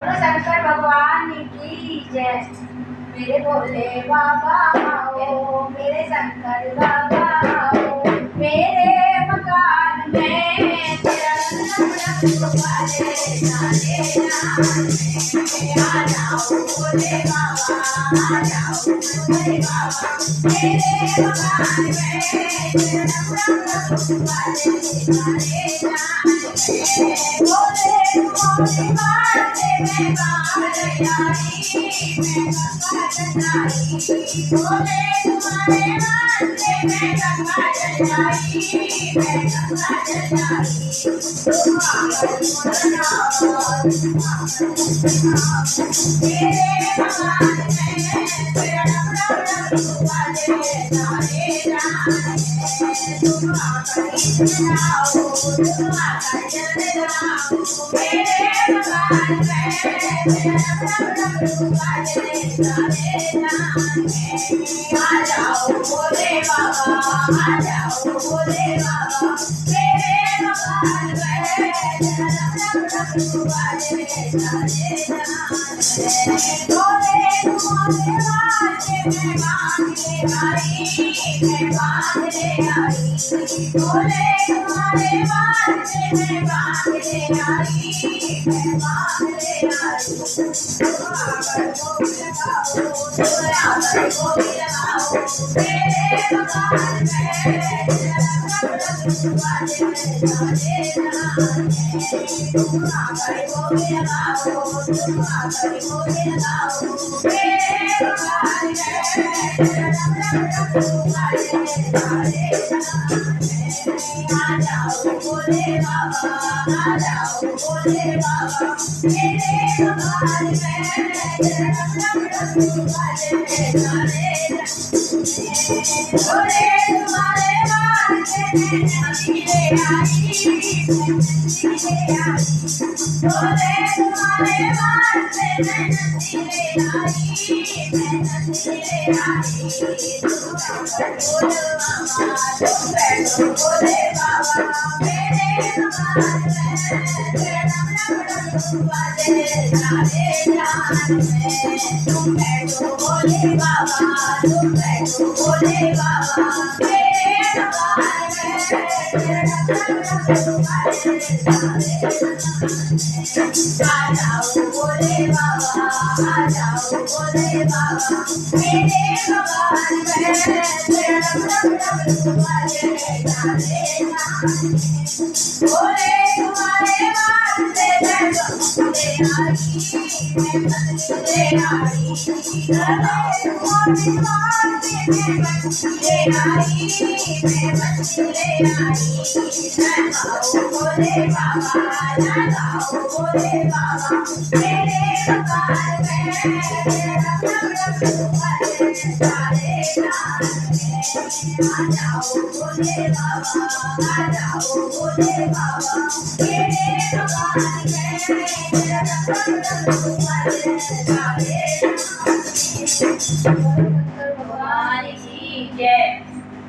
शंकर भगवान की जय। मेरे भोले बाबा आओ, मेरे शंकर बाबा आओ, मेरे मकान में तेरा वाले जाने आ जाओ भोले बाबा, आ जाओ भोले बाबा, मेरे मकान में तेरा वाले जाने भोले भोले बाबा मैं बाहर आई, मैं गंगा जलाई भोले तुम्हारे वास्ते, मैं गंगा जलाई, मैं गंगा जलाई तुम आकर मुस्कुराओ, मेरे भगवान में तेरा वाले जाने जाने तुम आकर मुस्कुराओ, तुम आकर जलाओ मेरे भगवान आ जाओ भोले बाबा, आ जाओ भोले बाबा, मेरे भगवान भोले तुम्हारे वास्ते मैं मांगने आई, मैं मांगने आई भोले तुम्हारे वास्ते मैं मांगने आई, मैं मांगने आई मेरे भगवान आ जाओ भोले बाबा, आ जाओ भोले बाबा, मेरे भगवान भोले तुम्हारे वास्ते मैं नसीले आई, भोले तुम्हारे वास्ते मैं नसीले आई, मैं नसीले आई बोलो मामा तुम बैठो भोले बाबा, मेरे भगवान वाले जाने जाने तुम बैठो भोले बाबा, तुम बैठो भोले बाबा, मेरे भगवान आ जाओ भोले बाबा, आ जाओ भोले बाबा, मेरे भगवान भोले तुम्हारे वास्ते मैं बंदे आई, मैं बंदे आई भोले वास्ते मैं बंदे आई, मैं बंदे आई लगाओ भोले बाबा, लगाओ भोले बाबा, मेरे भगवान आ जाओ भोले बाबा, आ जाओ भोले बाबा, मेरे भगवान भगवान की जय।